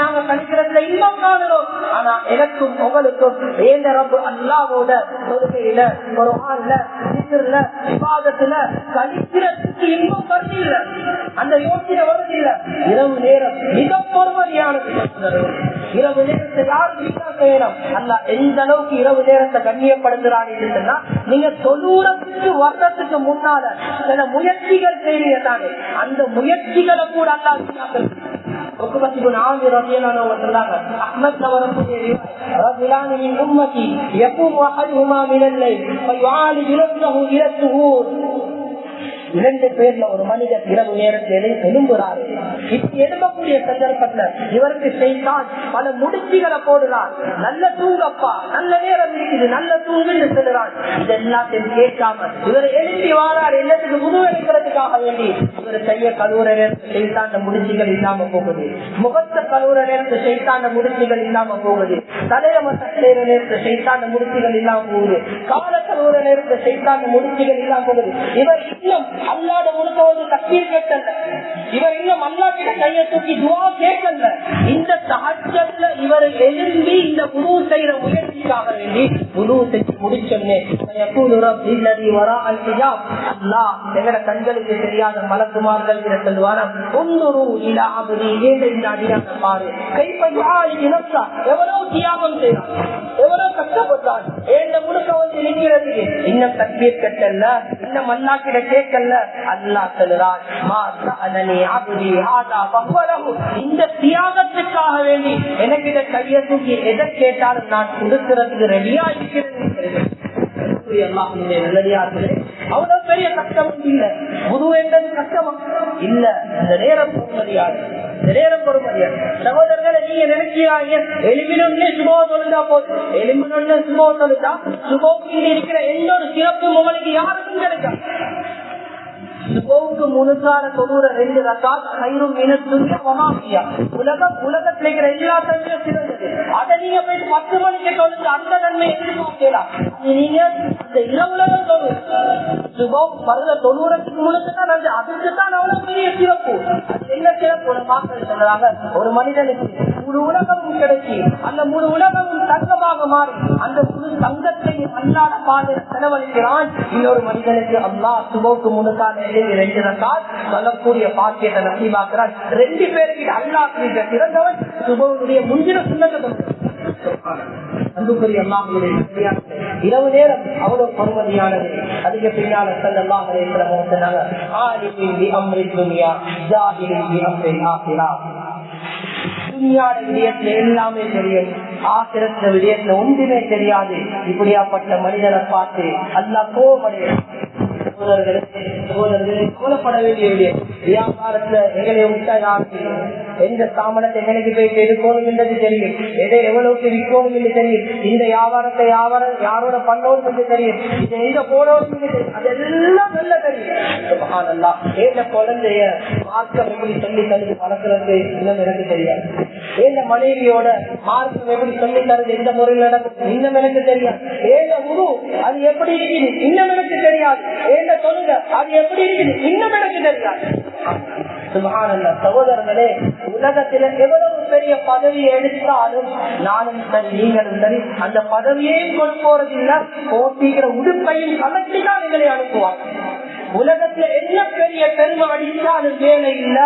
நாங்க கணிக்கிறதுல இன்பம் காணணும். ஆனா எனக்கும் உங்களுக்கும் ஏந்த ரப்பு அல்லாஹ்வோட தொழுகையில, குர்ஆன்ல, திக்ர்ல, இபாதத்துல கழிக்கிறதுக்கு இன்பம் வருது இல்ல, அந்த யோசனை வருது இல்ல. இரவு நேரம் மிக பொறுமதியானது. இரவு நேரத்தை யார் வீணா செய்யணும்? அல்லாஹ் எந்த அளவுக்கு இரவு நேரத்தை கண்ணியப்படுத்துறான்னு சொன்னா, நீங்க தொழுறதுக்கு வர்றதுக்கு முன்னால சில முயற்சிகள் செய்றீங்க தானே, அந்த முயற்சிகளை கூட அல்லாஹ் 2 பேர்ல ஒரு மனிதர் இரவு நேரத்தில் எழும்புறாரு. இப்படி எழும்பக்கூடிய சந்தர்ப்பத்துல இவருக்கு செய்தான் பல முடிச்சுகளை போடுறான். நல்ல தூங்கப்பா, நல்ல நேரம் இருக்குது, நல்ல தூங்குன்னு சொல்லுறான். இதெல்லாத்தையும் கேட்காம இவர் எழுப்பி வாரார். எல்லாத்துக்கு உணவு எடுக்கிறதுக்காக வேண்டி இவர் கைய கழுவுற நேரத்து செய்தாண்ட முடிச்சுகள் இல்லாம போகுது, முகத்தை கழுவுற நேரத்து செய்தாண்ட முடிச்சுகள் இல்லாம போகுது, தலைய மசம் செய்யற நேரத்து செய்தாண்ட முடிச்சுகள் இல்லாம போகுது, கால கழுவுற நேரத்து செய்தாண்ட முடிச்சுகள் இல்லாம போகுது. இவர் இன்னும் அல்லாத முழுக்க வந்து தக்பீர் கேட்கல, இவர் இன்னும் அல்லா கிட்ட கையை தூக்கி துவா கேட்கல. இந்த தஹஜ்ஜத்ல இவர் எழும்பி இந்த உணவு செய்யற முயற்சிக்காக வேண்டி உணவு செஞ்சு முடிச்சோன்னே எங்கட கண்களுக்கு தெரியாத மலக்குமார்கள் சொல்லுவாராம், பாரு எவ்வளவு தியாகம் செய்யறான், எவ்வளவு கஷ்டப்படுறான், முழுக்க வந்து நிற்கிறதுக்கு இன்னும் தக்பீர் கட்டல, இன்னும் அல்லா கிட்ட கேட்கல. அல்லா சொல்லுறான், இந்த தியாகத்துக்காக வேண்டி எனக்கு இதை கையை தூக்கி எதை கேட்டாலும் நான் கொடுக்கிறதுக்கு ரெடியா இருக்கிறேன். அவ்வளவு பெரிய கஷ்டம் இல்ல, முது என்றது கஷ்டமா இல்ல. இந்த நேரம் பொறுமதியாது, இந்த நேரம் பொறுமதியாது. சகோதரர்களை நீங்க நினைக்கிறாங்க எலும்பினொன்னு சுபோ தொழுதா போது, எலும்பினொன்னு சுபோ தொழுதா சுபோக்கு இருக்கிற எந்த ஒரு சிறப்பும் உங்களுக்கு யாருக்கும் கிடைக்காது. சுபோவுக்கு முழுக்கார தொழுற 2 ரக்காத் கைரும் உலகத்துல இருக்கிற எல்லா தன்மையும் சிறந்தது. அதை நீங்க போய் 10 மணிக்கு தொழுது அந்த நன்மை எதிர்பார்க்கலாம். நீங்க அந்த இரவுல தொழு சுபோ மருத தொழுறதுக்கு முழுக்கதான் நல்லது. அதுக்குதான் அவ்வளவு பெரிய சிறப்பு. என்ன சிறப்பு சொல்றாங்க, ஒரு மனிதனுக்கு முழு உலகமும் கிடைச்சி அந்த முழு உலகமும் தங்கமாக மாறி அந்த முழு தங்கத்தை அல்லாத பாதை செலவழிக்கிறான். இன்னொரு மனிதனுக்கு அல்லா சுபோக்கு முழுக்கான 2 ரக்காத் சொல்லக்கூடிய பாக்கியத்தை நசீபாக்குறான். 2 பேருக்கு அல்லாஹ் சிறந்தவன் சுபோவுடைய முந்தின சுண்ணத்தை அன்புக்குரிய அல்லாஹ்வுடைய இரவு நேரம் அவ்வளவு பருமதியானது. அதுக்கு பின்னால ஸல்லல்லாஹு அலைஹி வஸல்லம் சொன்னாங்க, ஆலிமின் பி அம்ரி துன்யா ஜாஹிலின் பி அம்ரில் ஆখিরা. துன்யாட விடயத்துல எல்லாமே தெரியும், ஆখিরাத் விடயத்துல ஒன்றுமே தெரியாது. இப்படியாப்பட்ட மனிதனை பார்த்து அல்லாஹ் கோபப்படுகிறான். கோலப்பட வேண்டிய வியாபாரத்துல எங்களை விட்டா யாருக்கு எந்த சாமனத்தை எங்களுக்கு போய் எடுக்கணும் என்றது தெரியும், எதை எவ்வளவுக்கு விற்கணும் என்று தெரியும், இந்த வியாபாரத்தை யாரோட பண்ணணும் என்று தெரியும், இதை எங்க போடணும் என்று தெரியும், அதெல்லாம் நல்ல தெரியும். ஏந்த குழந்தைய மார்க்கம் எப்படி சொல்லி தருது வளர்க்கறது இன்னும் எனக்கு தெரியாது. ஏந்த மனைவியோட மார்க்கம் எப்படி சொல்லி தருது எந்த முறையில் நடக்கும் இன்னும் எனக்கு தெரியாது. ஏந்த குரு அது எப்படி இருக்குது இன்னும் எனக்கு தெரியாது. ஏந்த தொழுக அது எப்படி இருக்குது இன்னும் எனக்கு தெரியாது. சகோதரர்களே, உலகத்தில எவ்வளவு பெரிய பதவியை எடுத்தாலும் நானும் சரி நீங்களும் சரி அந்த பதவியையும் கொண்டு போறதில்லை, போட்டிக்கிற உடுப்பையும் கலட்டிதான் எங்களை அனுப்புவாங்க. உலகத்துல என்ன பெரிய பெருமை அடித்தாலும் வேலை இல்ல.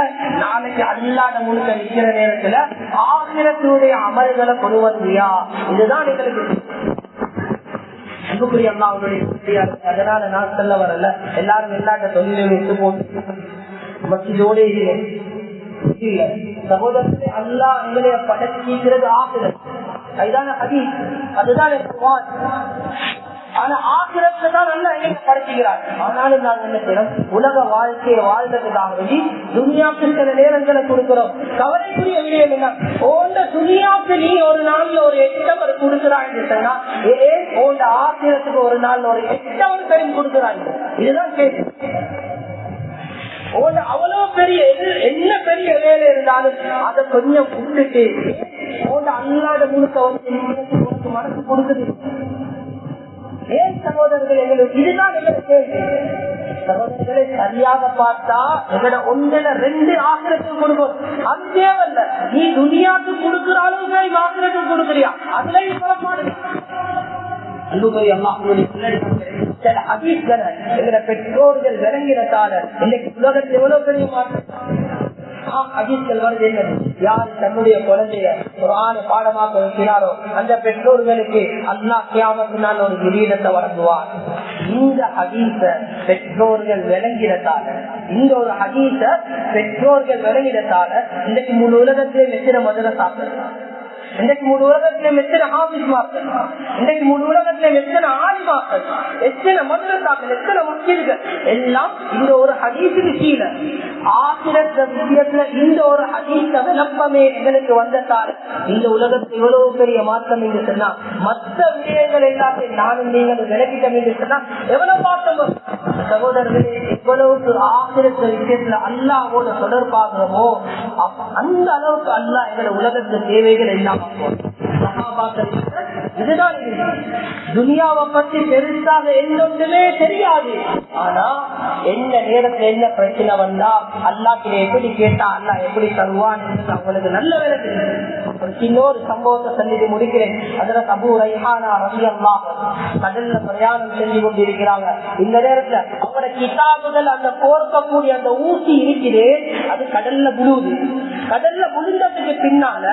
நாளைக்கு அல்லாத முழுக்க நிற்கிற நேரத்துல ஆகிரத்துடைய அமல்களை கொள்வதியா, இதுதான் எங்களுக்கு. அதனால நான் சொல்ல வரல, எல்லாரும் எல்லாட்ட தொழிலை விட்டு போட்டு மசிதோட இல்ல. சகோதரத்தை அல்லா எங்களைய படைக்கிறது ஆகிறது, அதுதான ஹதீஸ், அதுதான் குர்ஆன். ஆனா ஆகிரத்தை தான் நல்லா எங்க படைக்கிறார். ஆனாலும் நாங்க என்ன செய்யறோம், உலக வாழ்க்கையை வாழ்றதுக்காக வேண்டி துனியாவுக்கு சில நேரங்களை கொடுக்கிறோம். கவலைக்குரிய விடயம் என்ன, ஓண்ட துனியாவுக்கு நீ ஒரு நாள்ல ஒரு 8 அவர் கொடுக்கிறான்னு சொன்னா ஓண்ட ஆகிரத்துக்கு ஒரு நாள்ல ஒரு 8 அவர் பெரும் கொடுக்கிறாங்க. இதுதான் கேள்வி. அவ்வளவு பெரிய என்ன பெரிய வேலை இருந்தாலும் அதை கொஞ்சம் விட்டுட்டு அல்லாத முழுக்க வந்து மனசு கொடுக்குது. ஏன் சகோதரர்கள் எங்களுக்கு இதுதான் எங்களுக்கு கேள்வி. சகோதரர்களை சரியாக பார்த்தா எங்கட 1-2 ஆகிரத்துக்கு கொடுக்கும். அது தேவையில்ல, நீ துனியாவுக்கு கொடுக்கிற அளவுக்கு ஆகிரத்துக்கு கொடுக்குறியா அதுலயும் சொல்லமாடு. அன்புக்குரிய அல்லாஹ்வுடைய சில ஹதீஸ்களை எங்களை பெற்றோர்கள் விளங்கினதால இன்னைக்கு உலகத்தில் எவ்வளவு பெரிய மாற்றம் ஹதீஸ்கள் வருது. என்ன, யார் தன்னுடைய குழந்தைய குர்ஆனை பாடமாக்க வைக்கிறாரோ அந்த பெற்றோர்களுக்கு அல்லாஹ் கியாமத்தினால் ஒரு கிரீடத்தை வழங்குவார். இந்த ஹதீஸ பெற்றோர்கள் விளங்கினதால, இந்த ஒரு ஹதீஸ பெற்றோர்கள் விளங்கினதால இன்னைக்கு முழு உலகத்திலே எத்தனை மதுரை சாப்பிடுறாங்க, இன்றைக்கு முழு உலகத்திலும் எத்தனை ஹாபிஸ்மார்கள், இன்றைக்கு முழு உலகத்திலும் எத்தனை ஆலிமாக்கள், எத்தனை மதுரத்தாக்கள், எத்தனை மஸ்ஜிதுகள் எல்லாம் இந்த ஒரு ஹதீஸுக்கு கீழே. ஆகிரத்த விஷயத்துல இந்த ஒரு ஹதீஸ விளப்பமே எங்களுக்கு வந்ததால் இந்த உலகத்தில் இவ்வளவு பெரிய மாற்றம் என்று சொன்னா, மற்ற விஷயங்கள் எல்லாத்தையும் நானும் நீங்கள் விளக்கிட்டோம் என்று சொன்னா எவ்வளவு மாற்றம் வரும். சகோதரர்களே, எவ்வளவுக்கு ஆகிரத்த விஷயத்துல அல்லாஹ்வோட தொடர்பாகிறோமோ அந்த அளவுக்கு அல்லாஹ் எங்களை உலகத்து தேவைகள் எல்லாம் இதுதான். துனியாவை பற்றி பெருசாக எந்தொன்றுமே தெரியாது. ஆனா எந்த நேரத்துல என்ன பிரச்சனை வந்தா அல்லாஹ்கிட்ட எப்படி கேட்டா அல்லாஹ் எப்படி தருவான் என்று அவங்களுக்கு நல்ல வேலை தெரியும். ஒரு இன்னொரு சம்பவத்தை சொல்லி முடிக்கிறேன். அதுல அபூ ரைஹானா ரலியல்லாஹு அன்ஹு கடல்ல பிரயாணம் செஞ்சு கொண்டிருக்கிறாங்க. இந்த நேரத்துல அவங்களோட கிதாபுகள் அந்த கோர்க்கக்கூடிய அந்த ஊசி இருக்குது, அது கடல்ல புழுது. கடல்ல புழுந்ததுக்கு பின்னால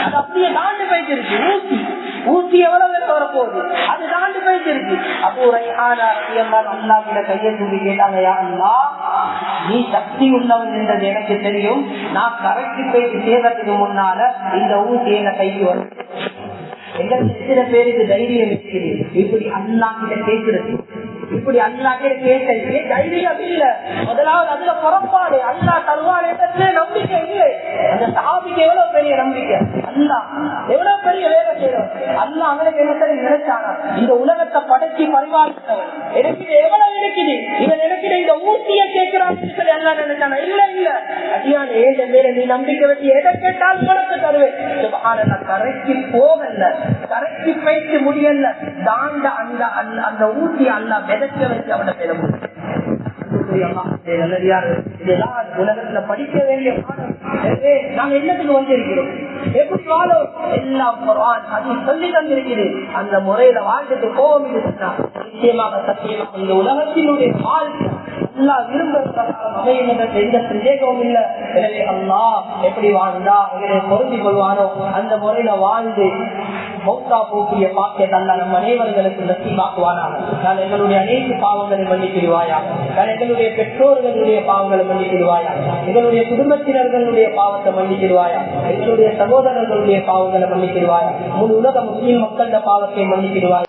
அது அப்படியே தாண்டி போயிட்டு இருக்கு. ஊசி எவ்வளவு வரப்போகுது, அது தாண்டி போயிட்டு இருக்கு. அபூ ரைஹானா ரலியல்லாஹு அன்ஹு அல்லாஹ்விட கையை தூக்கி கேட்டாங்க, யா அல்லாஹ், நீ சக்தி உள்ளவன் என்றது எனக்கு தெரியும். நான் கரைக்கு போயிட்டு சேர்றதுக்கு முன்னால இந்த ஊசி என்ன கைக்கு வரும். எங்களுக்கு எத்தனை பேருக்கு தைரியம் இருக்குது இப்படி அல்லாஹ்கிட்ட கேட்கிறது? இப்படி அல்லாஹ்கிட்ட கேட்டது தைரியம் இல்ல. முதலாவது அதுல புறப்பாடு, அல்லாஹ் தருவான் என்ற நம்பிக்கை இல்லை. அந்த சஹாபிக்கு எவ்வளவு பெரிய நம்பிக்கை, அல்லாஹ் எவ்வளவு பெரிய வேலை செய்யறோம். அல்லாஹ் அவனுக்கு என்ன சரி நினைச்சானா, இந்த உலகத்தை படைச்சி பரிமாறித்தவன் எனக்கு எவ்வளவு இருக்குது, இவன் எனக்கு இந்த ஊசியை கேட்கிறான்னு சொல்லி அல்லாஹ் நினைச்சானா? இல்ல இல்ல, அடியான ஏழு மேல நீ நம்பிக்கை வச்சு எதை கேட்டாலும் உனக்கு தருவேன். நான் கரைக்கு போகல, கரைக்கு போயிட்டு முடியல, தாண்ட அந்த ஊசி அல்லாஹ் விதைக்க வச்சு அவனை பெற முடியும். உலகத்துல படிக்க வேண்டிய பாடம். நாங்க என்னத்துக்கு வந்திருக்கிறோம், எப்படி வாழும் எல்லாம் அது சொல்லி தந்திருக்கிறது. அந்த முறையில வாழ்ந்துட்டு கோபம் இருந்தா நிச்சயமாக சத்தியமாக இந்த உலகத்தினுடைய வாழ்க்கை அல்லாஹ் விரும்புவதற்காக எந்த சந்தேகமும் இல்லை. எனவே அல்லாஹ் எப்படி வாழ்ந்தா எங்களை பொருந்திக் கொள்வானோ அந்த முறையில வாழ்ந்து மௌத்தா போக்கிய பாக்கியத்தை அல்லாஹ் நம் அனைவர்களுக்கு நசீபாக்குவானாக. நான் எங்களுடைய அனைத்து பாவங்களை மன்னித்திடுவாயாக, நான் எங்களுடைய பெற்றோர்களுடைய பாவங்களை மன்னித்திடுவாயாக, எங்களுடைய குடும்பத்தினர்களுடைய பாவத்தை மன்னித்திடுவாயா, எங்களுடைய சகோதரர்களுடைய பாவங்களை மன்னித்திடுவாயா, முழு உலக முஸ்லிம் மக்களோட பாவத்தை மன்னித்திடுவாயா.